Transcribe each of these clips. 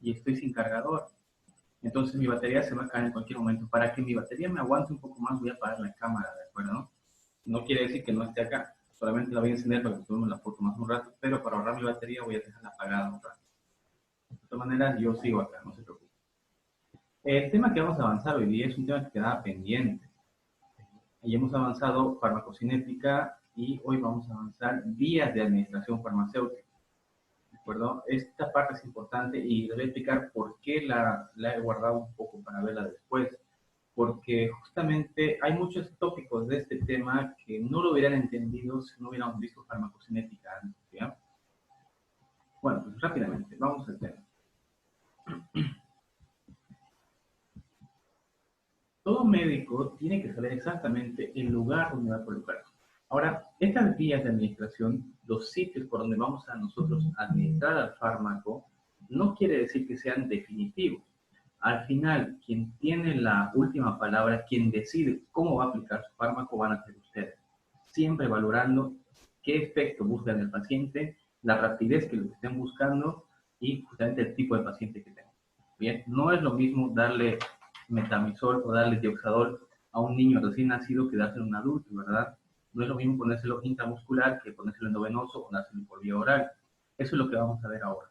y estoy sin cargador. Entonces mi batería se va a caer en cualquier momento. Para que mi batería me aguante un poco más, voy a apagar la cámara, ¿de acuerdo? No quiere decir que no esté acá, solamente la voy a encender para que tome la foto más un rato, pero para ahorrar mi batería voy a dejarla apagada un rato. De todas maneras, yo sigo acá, no se preocupe. El tema que vamos a avanzar hoy día es un tema que quedaba pendiente. Y hemos avanzado farmacocinética y hoy vamos a avanzar vías de administración farmacéutica. ¿De acuerdo? Esta parte es importante y les voy a explicar por qué la he guardado un poco para verla después. Porque justamente hay muchos tópicos de este tema que no lo hubieran entendido si no hubiéramos visto farmacocinética antes, ¿ya? Bueno, pues rápidamente, vamos al tema. Todo médico tiene que saber exactamente el lugar donde va a colocarse. Ahora, estas vías de administración, los sitios por donde vamos a nosotros administrar al fármaco, no quiere decir que sean definitivos. Al final, quien tiene la última palabra, quien decide cómo va a aplicar su fármaco, van a ser ustedes. Siempre valorando qué efecto busca en el paciente, la rapidez que lo estén buscando y justamente el tipo de paciente que tengan. Bien, no es lo mismo darle metamizol o darle dioxadol a un niño recién nacido que dárselo a un adulto, ¿verdad? No es lo mismo ponérselo intramuscular que ponérselo endovenoso o dárselo por vía oral. Eso es lo que vamos a ver ahora.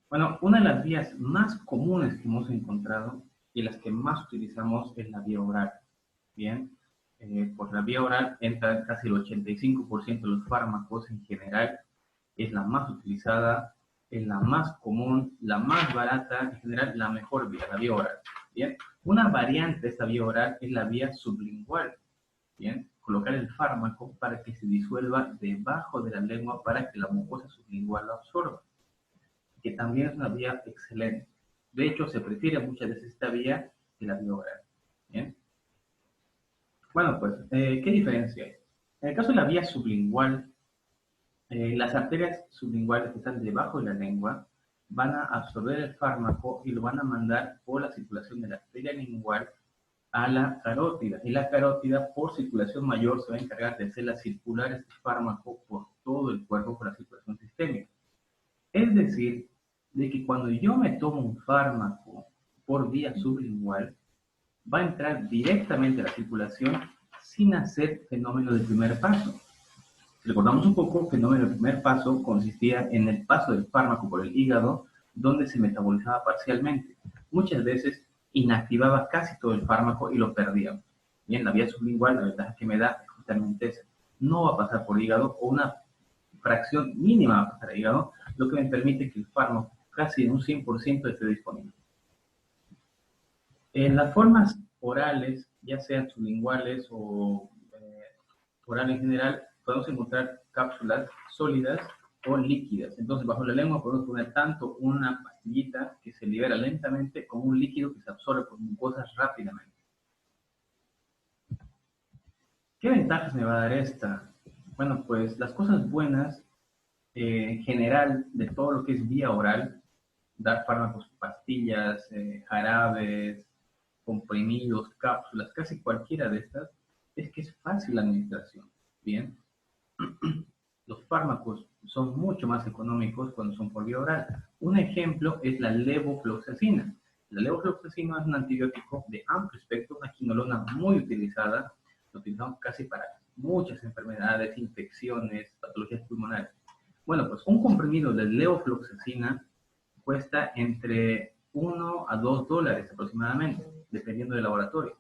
Bueno, una de las vías más comunes que hemos encontrado y las que más utilizamos es la vía oral. Bien, por la vía oral entra casi el 85% de los fármacos en general, es la más utilizada, es la más común, la más barata, en general la mejor vía, la vía oral. Bien, una variante de esta vía oral es la vía sublingual. Bien, colocar el fármaco para que se disuelva debajo de la lengua para que la mucosa sublingual lo absorba, que también es una vía excelente. De hecho, se prefiere muchas veces esta vía que la vía oral. ¿Bien? Bueno, pues, ¿qué diferencia hay? En el caso de la vía sublingual, las arterias sublinguales que están debajo de la lengua van a absorber el fármaco y lo van a mandar por la circulación de la arteria lingual a la carótida. Y la carótida, por circulación mayor, se va a encargar de hacerla circular este fármaco por todo el cuerpo por la circulación sistémica. Es decir, de que cuando yo me tomo un fármaco por vía sublingual, va a entrar directamente a la circulación sin hacer fenómeno del primer paso. Si recordamos un poco, el fenómeno del primer paso consistía en el paso del fármaco por el hígado, donde se metabolizaba parcialmente. Muchas veces inactivaba casi todo el fármaco y lo perdíamos. Bien, la vía sublingual, la ventaja que me da es justamente esa. No va a pasar por hígado o una fracción mínima va a pasar al hígado, lo que me permite que el fármaco casi en un 100% esté disponible. En las formas orales, ya sean sublinguales o oral en general, podemos encontrar cápsulas sólidas o líquidas. Entonces, bajo la lengua podemos poner tanto una pastillita que se libera lentamente como un líquido que se absorbe por mucosas rápidamente. ¿Qué ventajas me va a dar esta? Bueno, pues las cosas buenas en general de todo lo que es vía oral, dar fármacos, pastillas, jarabes, comprimidos, cápsulas, casi cualquiera de estas, es que es fácil la administración. Bien, los fármacos son mucho más económicos cuando son por vía oral. Un ejemplo es la levofloxacina. La levofloxacina es un antibiótico de amplio espectro, una quinolona muy utilizada, lo utilizamos casi para muchas enfermedades, infecciones, patologías pulmonares. Bueno, pues un comprimido de levofloxacina cuesta entre 1 a 2 dólares aproximadamente, dependiendo del laboratorio.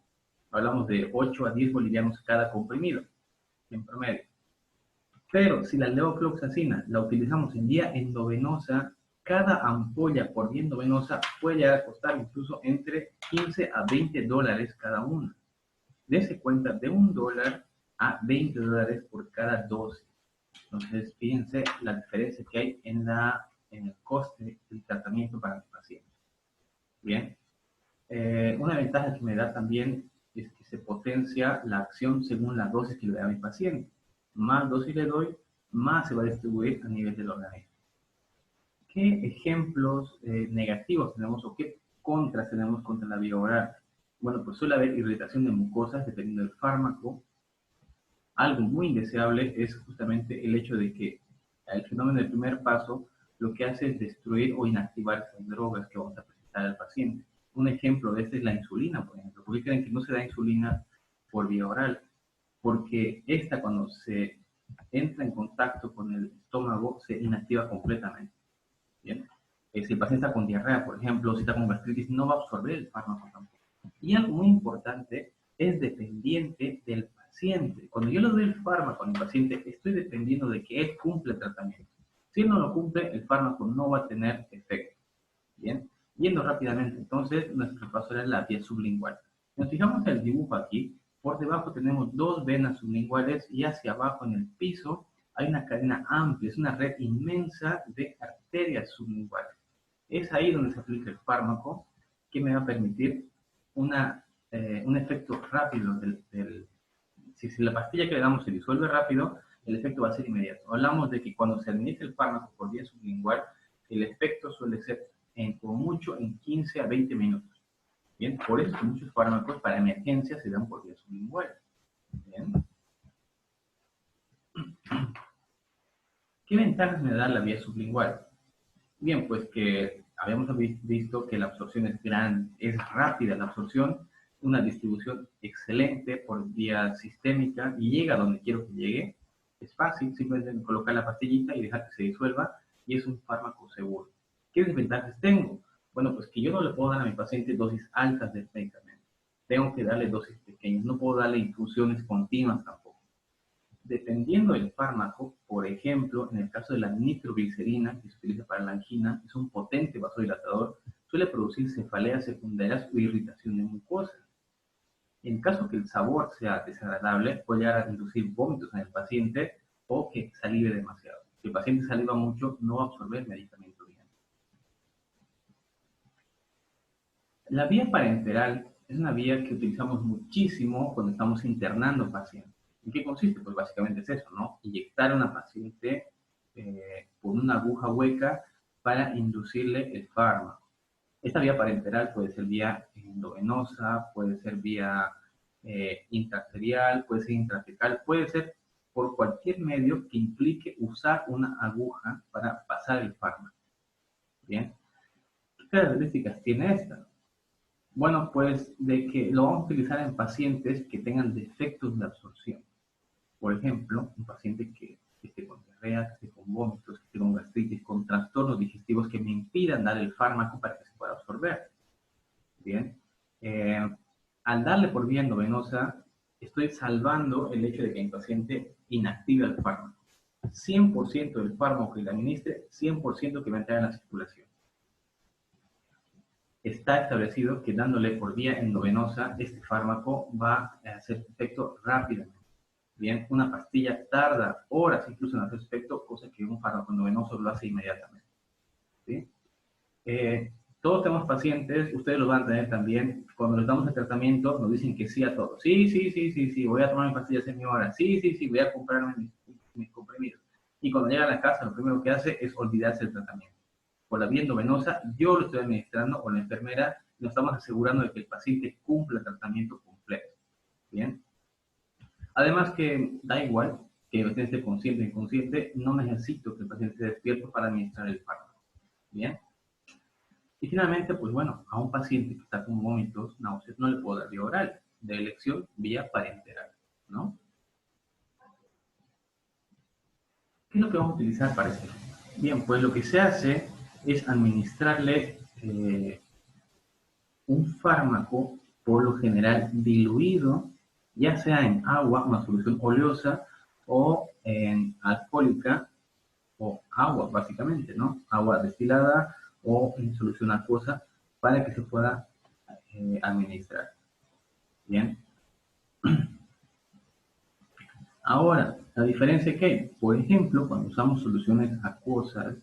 Hablamos de 8 a 10 bolivianos cada comprimido, en promedio. Pero si la levofloxacina la utilizamos en vía endovenosa, cada ampolla por vía endovenosa puede llegar a costar incluso entre 15 a 20 dólares cada una. Dese cuenta de $1 a 20 dólares por cada dosis. Entonces, fíjense la diferencia que hay en el coste del tratamiento para el paciente. Bien. Una ventaja que me da también es que se potencia la acción según la dosis que le da a mi paciente. Más dosis le doy, más se va a distribuir a nivel del organismo. ¿Qué ejemplos negativos tenemos o qué contras tenemos contra la vía oral? Bueno, pues suele haber irritación de mucosas dependiendo del fármaco. Algo muy indeseable es justamente el hecho de que El fenómeno del primer paso lo que hace es destruir o inactivar esas drogas que vamos a presentar al paciente. Un ejemplo de este es la insulina, por ejemplo. ¿Por qué creen que no se da insulina por vía oral? Porque esta, cuando se entra en contacto con el estómago, se inactiva completamente. ¿Bien? Si el paciente está con diarrea, por ejemplo, si está con gastritis, no va a absorber el fármaco tampoco. Y algo muy importante, es dependiente del paciente. Cuando yo le doy el fármaco a mi paciente, estoy dependiendo de que él cumpla el tratamiento. Si él no lo cumple, el fármaco no va a tener efecto. Bien, yendo rápidamente, entonces, nuestro paso era la vía sublingual. Nos fijamos en el dibujo aquí, por debajo tenemos dos venas sublinguales y hacia abajo en el piso hay una cadena amplia, es una red inmensa de arterias sublinguales. Es ahí donde se aplica el fármaco que me va a permitir un efecto rápido si la pastilla que le damos se disuelve rápido, el efecto va a ser inmediato. Hablamos de que cuando se administra el fármaco por vía sublingual, el efecto suele ser como mucho en 15 a 20 minutos. Bien, por eso muchos fármacos para emergencia se dan por vía sublingual. Bien. ¿Qué ventajas me da la vía sublingual? Bien, pues que habíamos visto que la absorción es grande, es rápida la absorción, una distribución excelente por vía sistémica y llega donde quiero que llegue. Es fácil, simplemente colocar la pastillita y dejar que se disuelva y es un fármaco seguro. ¿Qué desventajas tengo? Bueno, pues que yo no le puedo dar a mi paciente dosis altas del medicamento. Tengo que darle dosis pequeñas, no puedo darle infusiones continuas tampoco. Dependiendo del fármaco, por ejemplo, en el caso de la nitroglicerina, que se utiliza para la angina, es un potente vasodilatador, suele producir cefaleas secundarias o irritación de mucosa. En caso que el sabor sea desagradable, puede llegar a inducir vómitos en el paciente o que salive demasiado. Si el paciente saliva mucho, no va a absorber el medicamento bien. La vía parenteral es una vía que utilizamos muchísimo cuando estamos internando pacientes. ¿En qué consiste? Pues básicamente es eso, ¿no? Inyectar a una paciente con una aguja hueca para inducirle el fármaco. Esta vía parenteral puede ser vía endovenosa, puede ser vía intraarterial, puede ser intratecal, puede ser por cualquier medio que implique usar una aguja para pasar el fármaco. ¿Bien? ¿Qué características tiene esta? Bueno, pues de que lo vamos a utilizar en pacientes que tengan defectos de absorción. Por ejemplo, un paciente que esté con diarrea, que esté con vómitos, que esté con gastritis, con trastornos digestivos que me impidan dar el fármaco para que se pueda absorber. Bien. Al darle por vía endovenosa, estoy salvando el hecho de que mi paciente inactive el fármaco. 100% del fármaco que le administre, 100% que va a entrar en la circulación. Está establecido que dándole por vía endovenosa, este fármaco va a hacer efecto rápidamente. Bien, una pastilla tarda horas incluso en hacer efecto, cosa que un fármaco endovenoso lo hace inmediatamente. ¿Sí? Todos tenemos pacientes, ustedes lo van a tener también, cuando les damos el tratamiento nos dicen que sí a todo. Sí, voy a tomar mis pastillas en mi hora. Sí, voy a comprarme mis comprimidos. Y cuando llega a la casa, lo primero que hace es olvidarse del tratamiento. Por la vía endovenosa, yo lo estoy administrando o la enfermera, nos estamos asegurando de que el paciente cumpla el tratamiento completo. Bien. Además que da igual que el paciente esté consciente o inconsciente, no necesito que el paciente esté despierto para administrar el fármaco. Bien. Y finalmente, pues bueno, a un paciente que está con vómitos, náuseas, no le puedo dar vía oral, de elección vía parenteral, ¿no? ¿Qué es lo que vamos a utilizar para esto? Bien, pues lo que se hace es administrarle un fármaco, por lo general diluido, ya sea en agua, una solución oleosa, o en alcohólica, o agua, básicamente, ¿no? Agua destilada o en solución acuosa, para que se pueda administrar. Bien. Ahora, la diferencia que hay, por ejemplo, cuando usamos soluciones acuosas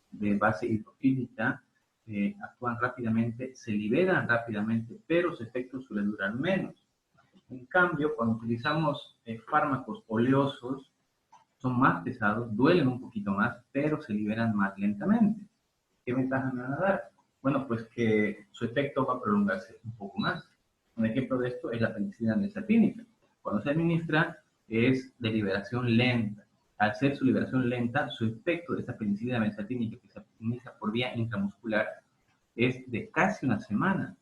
de base hidrofílica, actúan rápidamente, se liberan rápidamente, pero su efecto suele durar menos. En cambio, cuando utilizamos fármacos oleosos, son más pesados, duelen un poquito más, pero se liberan más lentamente. ¿Qué ventajas me van a dar? Bueno, pues que su efecto va a prolongarse un poco más. Un ejemplo de esto es la penicilina nesatínica. Cuando se administra es de liberación lenta. al ser su liberación lenta, su efecto de esta penicilina benzatínica que se administra por vía intramuscular es de casi una semana.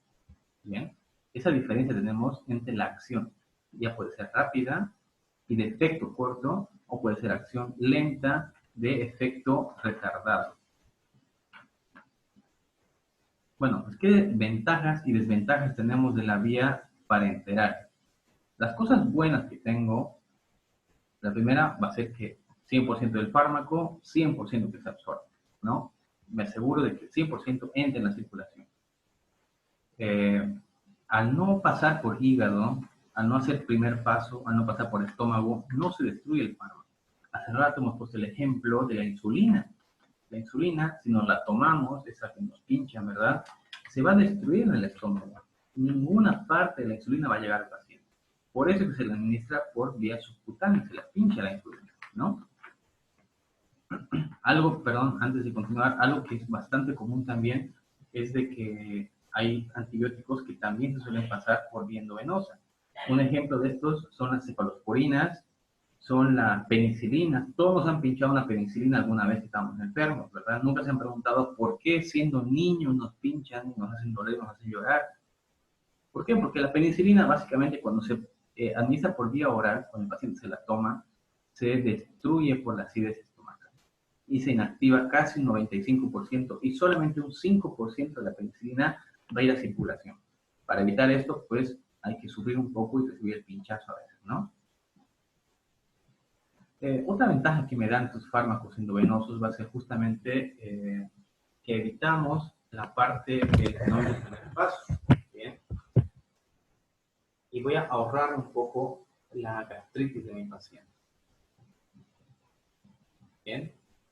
¿Bien? Esa diferencia tenemos entre la acción. Ya puede ser rápida y de efecto corto, o puede ser acción lenta de efecto retardado. Bueno, pues, ¿qué ventajas y desventajas tenemos de la vía parenteral? Las cosas buenas que tengo, la primera va a ser que 100% del fármaco, 100% que se absorbe, ¿no? Me aseguro de que el 100% entre en la circulación. Al no pasar por hígado, al no hacer primer paso, al no pasar por estómago, no se destruye el fármaco. Hace rato hemos puesto el ejemplo de la insulina. La insulina, si nos la tomamos, esa que nos pinchan, ¿verdad? Se va a destruir en el estómago. Ninguna parte de la insulina va a llegar al paciente. Por eso que se la administra por vía subcutánea, se la pincha la insulina, ¿no? Algo, perdón, antes de continuar, algo que es bastante común también es de que hay antibióticos que también se suelen pasar por vía endovenosa. Un ejemplo de estos son las cefalosporinas, son la penicilina. Todos han pinchado una penicilina alguna vez que estamos enfermos, ¿verdad? Nunca se han preguntado por qué siendo niños nos pinchan, nos hacen doler, nos hacen llorar. ¿Por qué? Porque la penicilina básicamente cuando se administra por vía oral, cuando el paciente se la toma, se destruye por la acidez estomacal y se inactiva casi un 95% y solamente un 5% de la penicilina va a ir a circulación. Para evitar esto, pues hay que sufrir un poco y recibir el pinchazo a veces, ¿no? Otra ventaja que me dan estos fármacos endovenosos va a ser justamente que evitamos la parte del fenómeno del primer paso. ¿Bien? Y voy a ahorrar un poco la gastritis de mi paciente. Bien,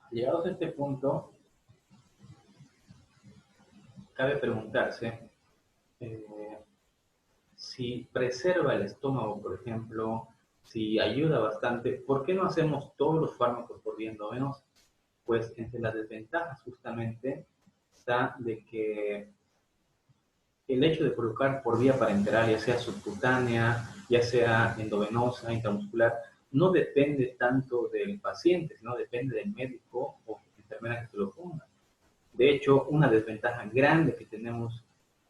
llegados a este punto, cabe preguntarse si preserva el estómago, por ejemplo, si ayuda bastante, ¿por qué no hacemos todos los fármacos por vía endovenosa? Pues entre las desventajas justamente está de que el hecho de colocar por vía parenteral, ya sea subcutánea, ya sea endovenosa, intramuscular, no depende tanto del paciente, sino depende del médico o enfermera que se lo ponga. De hecho, una desventaja grande que tenemos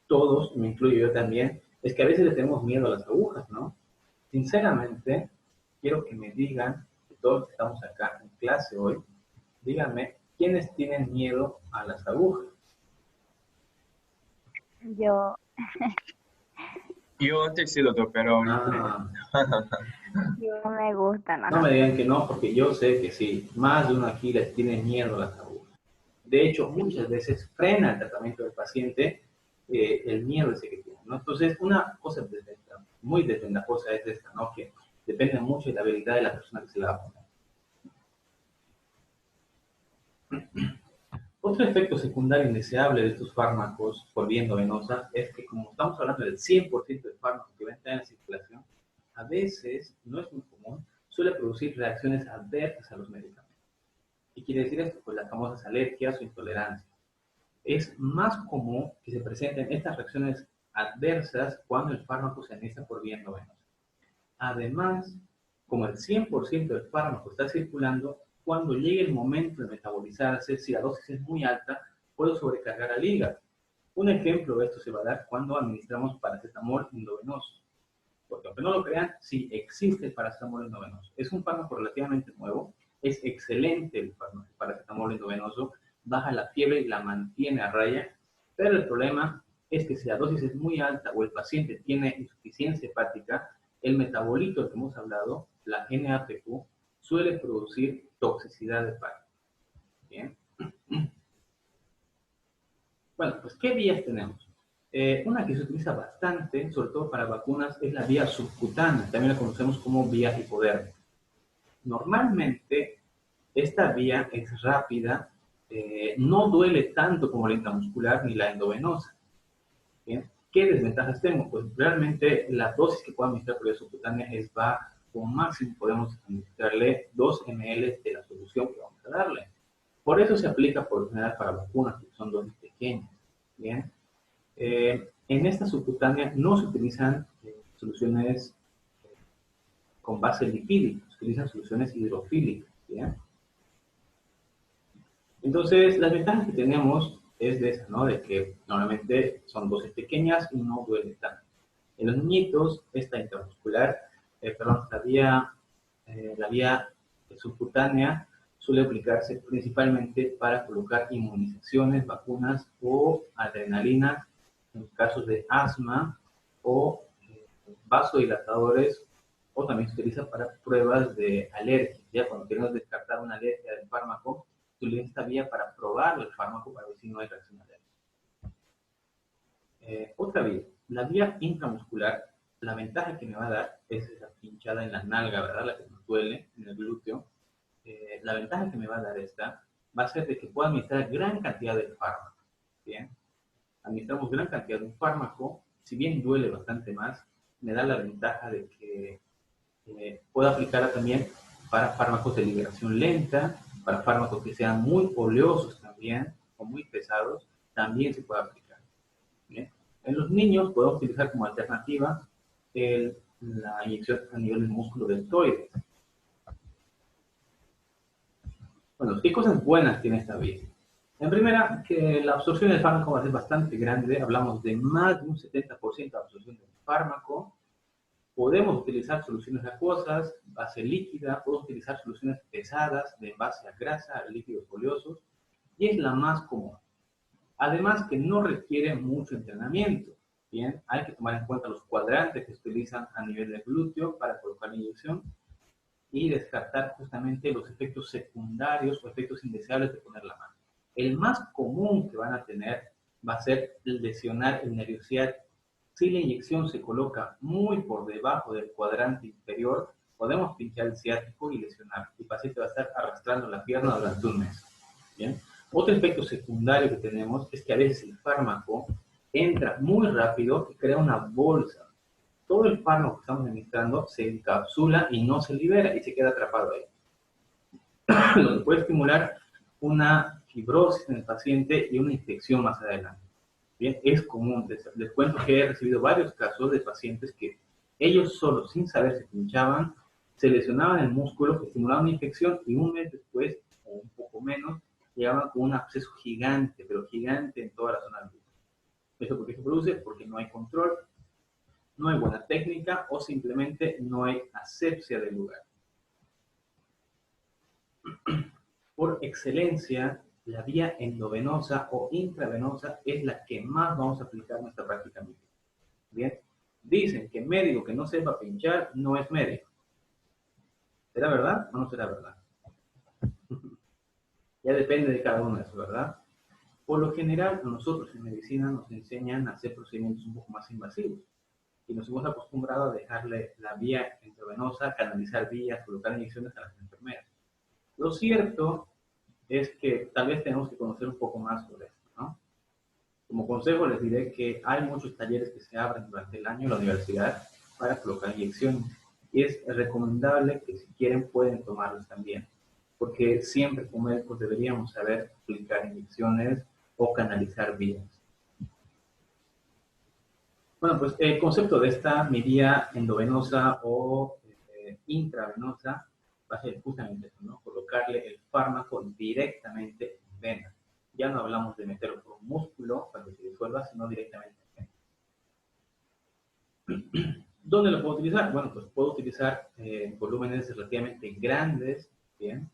todos, me incluyo yo también, es que a veces le tenemos miedo a las agujas, ¿no? Sinceramente, quiero que me digan, que todos los que estamos acá en clase hoy, díganme, ¿quiénes tienen miedo a las agujas? Yo, Yo antes sí, doctor, pero ahorita Ah, yo me gusta, no me nada. digan que no, porque yo sé que sí, más de uno aquí les tiene miedo a las agujas. De hecho, muchas veces frena el tratamiento del paciente el miedo ese que tiene, ¿no? Entonces, una cosa muy desventajosa es esta, ¿no? Que depende mucho de la habilidad de la persona que se la va a poner. Otro efecto secundario indeseable de estos fármacos por vía endovenosa es que, como estamos hablando del 100% de fármacos que va a entrar en circulación, a veces, no es muy común, suele producir reacciones adversas a los medicamentos. ¿Qué quiere decir esto? Pues las famosas alergias o intolerancias. Es más común que se presenten estas reacciones adversas cuando el fármaco se administra por vía endovenosa. Además, como el 100% del fármaco está circulando, cuando llegue el momento de metabolizarse, si la dosis es muy alta, puedo sobrecargar al hígado. Un ejemplo de esto se va a dar cuando administramos paracetamol endovenoso. Porque aunque no lo crean, sí existe el paracetamol endovenoso. Es un fármaco relativamente nuevo, es excelente el paracetamol endovenoso, baja la fiebre y la mantiene a raya, pero el problema es que si la dosis es muy alta o el paciente tiene insuficiencia hepática, el metabolito del que hemos hablado, la NAPQ, suele producir toxicidad hepática. Bien. Bueno, pues ¿qué vías tenemos? Una que se utiliza bastante, sobre todo para vacunas, es la vía subcutánea, también la conocemos como vía hipodermica. Normalmente, esta vía es rápida, no duele tanto como la intramuscular ni la endovenosa. ¿Bien? ¿Qué desventajas tengo? Pues realmente la dosis que puedo administrar por vía subcutánea es baja. Como máximo podemos administrarle 2 ml de la solución que vamos a darle. Por eso se aplica por lo general para vacunas, que son dosis pequeñas. ¿Bien? En esta subcutánea no se utilizan soluciones con base lipídica, se utilizan soluciones hidrofílicas. ¿Bien? Entonces, las ventajas que tenemos es de esa, ¿no? De que normalmente son dosis pequeñas y no duele tanto. En los niñitos, esta intramuscular, perdón, la vía subcutánea suele aplicarse principalmente para colocar inmunizaciones, vacunas o adrenalina en casos de asma o vasodilatadores, o también se utiliza para pruebas de alergia. Ya cuando queremos descartar una alergia del fármaco, se utiliza esta vía para probar el fármaco para ver si no hay reacción alérgica. Otra vía, la vía intramuscular, la ventaja que me va a dar es esa pinchada en la nalga, ¿verdad? La que nos duele en el glúteo. La ventaja que me va a dar esta va a ser de que puedo administrar gran cantidad de fármaco. Bien, administramos gran cantidad de un fármaco, si bien duele bastante más, me da la ventaja de que puedo aplicarla también para fármacos de liberación lenta, para fármacos que sean muy oleosos también, o muy pesados, también se puede aplicar. ¿Bien? En los niños podemos utilizar como alternativa la inyección a nivel del músculo deltoides. Bueno, ¿qué cosas buenas tiene esta vía? En primera, que la absorción del fármaco va a ser bastante grande, hablamos de más de un 70% de absorción del fármaco. Podemos utilizar soluciones acuosas, base líquida, podemos utilizar soluciones pesadas de base a grasa, a líquidos oleosos, y es la más común. Además que no requiere mucho entrenamiento. Bien, hay que tomar en cuenta los cuadrantes que se utilizan a nivel del glúteo para colocar la inyección y descartar justamente los efectos secundarios o efectos indeseables de poner la mano. El más común que van a tener va a ser el lesionar el nervio ciático. Si la inyección se coloca muy por debajo del cuadrante inferior, podemos pinchar el ciático y lesionar. El paciente va a estar arrastrando la pierna durante un mes. ¿Bien? Otro efecto secundario que tenemos es que a veces el fármaco entra muy rápido y crea una bolsa. Todo el fármaco que estamos administrando se encapsula y no se libera y se queda atrapado ahí. Lo que puede estimular una fibrosis en el paciente y una infección más adelante. Bien, es común. Les cuento que he recibido varios casos de pacientes que ellos solos, sin saber, se pinchaban, se lesionaban el músculo, que estimulaban una infección y un mes después, o un poco menos, llegaban con un absceso gigante, pero gigante en toda la zona del glúteo. ¿Eso por qué se produce? Porque no hay control, no hay buena técnica o simplemente no hay asepsia del lugar. Por excelencia, la vía endovenosa o intravenosa es la que más vamos a aplicar en nuestra práctica médica. Bien, dicen que médico que no sepa pinchar no es médico. ¿Será verdad o no será verdad? Ya depende de cada uno de eso, ¿verdad? Por lo general, nosotros en medicina nos enseñan a hacer procedimientos un poco más invasivos. Y nos hemos acostumbrado a dejarle la vía intravenosa, canalizar vías, colocar inyecciones a las enfermeras. Lo cierto es que tal vez tenemos que conocer un poco más sobre esto, ¿no? Como consejo les diré que hay muchos talleres que se abren durante el año en la universidad para colocar inyecciones. Y es recomendable que si quieren pueden tomarlos también, porque siempre como médicos deberíamos saber aplicar inyecciones o canalizar vías. Bueno, pues el concepto de esta vía endovenosa o intravenosa va a ser justamente eso, ¿no? Colocarle el fármaco directamente en vena. Ya no hablamos de meterlo por un músculo para que se disuelva, sino directamente en vena. ¿Dónde lo puedo utilizar? Bueno, pues puedo utilizar volúmenes relativamente grandes, ¿bien?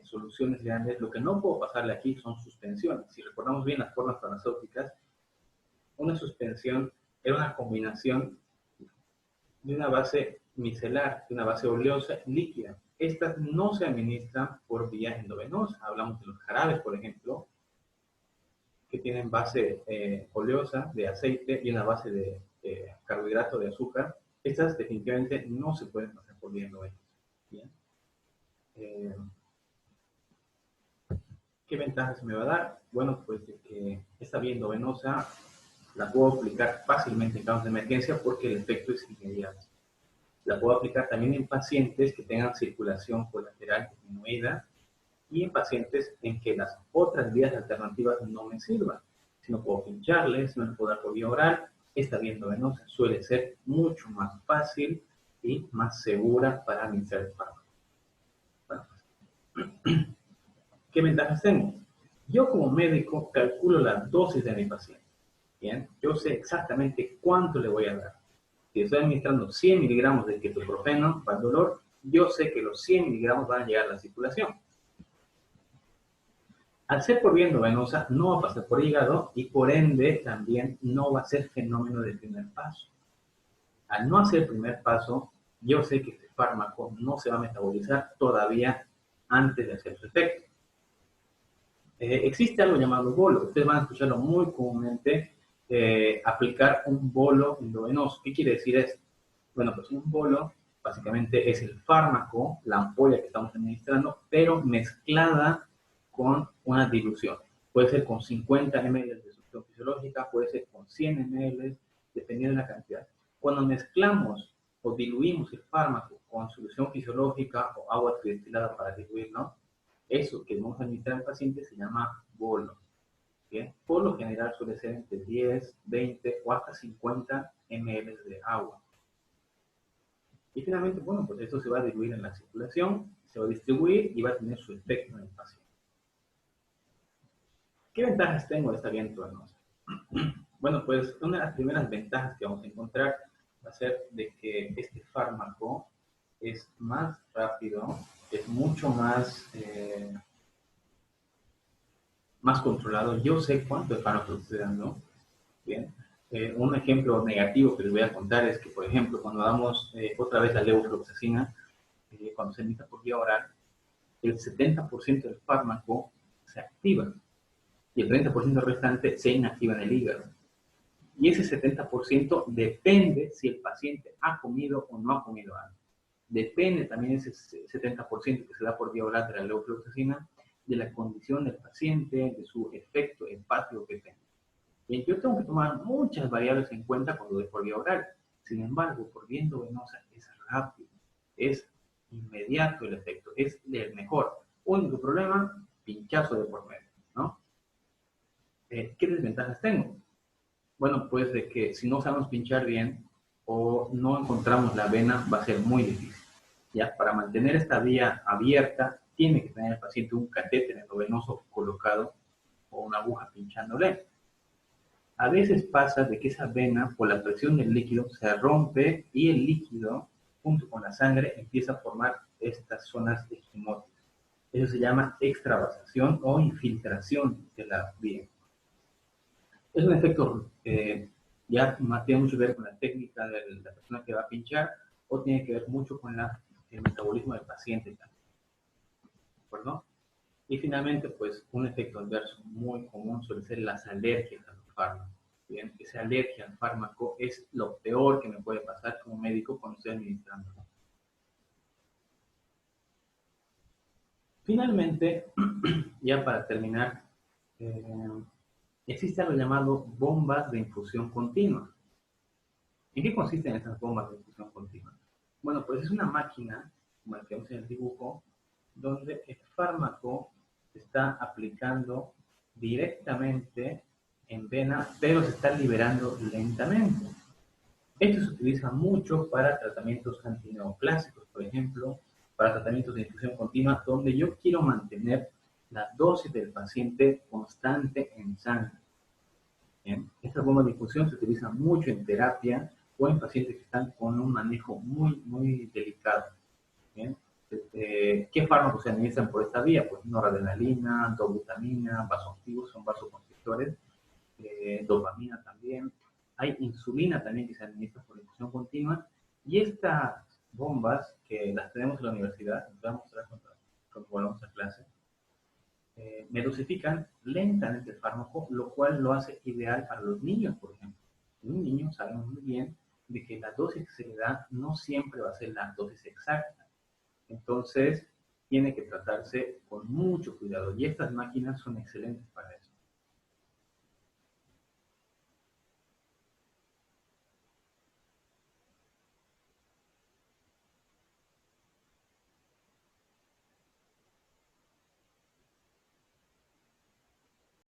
Soluciones grandes. Lo que no puedo pasarle aquí son suspensiones. Si recordamos bien las formas farmacéuticas, una suspensión era una combinación de una base micelar, de una base oleosa líquida. Estas no se administran por vía endovenosa. Hablamos de los jarabes, por ejemplo, que tienen base oleosa de aceite y una base de carbohidrato de azúcar. Estas definitivamente no se pueden pasar por vía endovenosa. ¿Bien? ¿Qué ventajas me va a dar? Bueno, pues de que esta vía endovenosa la puedo aplicar fácilmente en casos de emergencia porque el efecto es inmediato. La puedo aplicar también en pacientes que tengan circulación colateral disminuida y en pacientes en que las otras vías alternativas no me sirvan. Si no puedo pincharles, si no les puedo dar por vía oral, esta vía endovenosa suele ser mucho más fácil y más segura para administrar el fármaco. Bueno, pues ¿Qué ventajas tengo? Yo como médico calculo la dosis de mi paciente. Bien, yo sé exactamente cuánto le voy a dar. Si estoy administrando 100 miligramos de ketoprofeno para el dolor, yo sé que los 100 miligramos van a llegar a la circulación. Al ser por vía endovenosa, no va a pasar por hígado y por ende también no va a ser fenómeno de primer paso. Al no hacer el primer paso, yo sé que este fármaco no se va a metabolizar todavía antes de hacer su efecto. Existe algo llamado bolo. Ustedes van a escucharlo muy comúnmente, aplicar un bolo endovenoso. ¿Qué quiere decir esto? Bueno, pues un bolo básicamente es el fármaco, la ampolla que estamos administrando, pero mezclada con una dilución. Puede ser con 50 ml de solución fisiológica, puede ser con 100 ml, dependiendo de la cantidad. Cuando mezclamos o diluimos el fármaco con solución fisiológica o agua destilada para diluirlo, eso que vamos a administrar al paciente se llama bolo. ¿Bien? Por lo general suele ser entre 10, 20 o hasta 50 ml de agua. Y finalmente, bueno, pues esto se va a diluir en la circulación, se va a distribuir y va a tener su efecto en el paciente. ¿Qué ventajas tengo de esta vía endovenosa? Bueno, pues una de las primeras ventajas que vamos a encontrar va a ser de que este fármaco es más rápido, es mucho más controlado. Yo sé cuánto de fármaco estoy dando. Bien. Un ejemplo negativo que les voy a contar es que, por ejemplo, cuando damos otra vez la levofloxacina, cuando se emite por vía oral, el 70% del fármaco se activa y el 30% restante se inactiva en el hígado. Y ese 70% depende si el paciente ha comido o no ha comido algo. Depende también ese 70% que se da por vía oral de la levofloxacina de la condición del paciente, de su efecto hepático que tenga. Bien, yo tengo que tomar muchas variables en cuenta cuando doy por vía oral. Sin embargo, por vía endovenosa es rápido, es inmediato el efecto, es el mejor. Único problema, pinchazo de por medio, ¿no? ¿Qué desventajas tengo? Bueno, pues de que si no sabemos pinchar bien o no encontramos la vena, va a ser muy difícil. Ya, para mantener esta vía abierta, tiene que tener el paciente un catéter endovenoso colocado o una aguja pinchándole. A veces pasa de que esa vena, por la presión del líquido, se rompe y el líquido, junto con la sangre, empieza a formar estas zonas echinóticas. Eso se llama extravasación o infiltración de la vía. Es un efecto ya tiene mucho que ver con la técnica de la persona que va a pinchar o tiene que ver mucho con el metabolismo del paciente también. ¿De acuerdo? Y finalmente, pues un efecto adverso muy común suele ser las alergias a los fármacos. Bien, esa alergia al fármaco es lo peor que me puede pasar como médico cuando estoy administrando. Finalmente, ya para terminar, existe algo llamado bombas de infusión continua. ¿En qué consisten estas bombas de infusión continua? Bueno, pues es una máquina, como la que vemos en el dibujo, donde el fármaco se está aplicando directamente en vena, pero se está liberando lentamente. Esto se utiliza mucho para tratamientos antineoplásicos, por ejemplo, para tratamientos de infusión continua, donde yo quiero mantener la dosis del paciente constante en sangre. ¿Bien? Estas bombas de infusión se utilizan mucho en terapia o en pacientes que están con un manejo muy delicado. ¿Bien? ¿Qué fármacos se administran por esta vía? Pues noradrenalina, dobutamina, vasoactivos, son vasoconstrictores, dopamina también. Hay insulina también que se administra por infusión continua. Y estas bombas, que las tenemos en la universidad, les voy a mostrar cuando volvamos a clase, me dosifican lentamente el fármaco, lo cual lo hace ideal para los niños, por ejemplo. En un niño sabemos muy bien de que la dosis que se le da no siempre va a ser la dosis exacta. Entonces, tiene que tratarse con mucho cuidado. Y estas máquinas son excelentes para eso.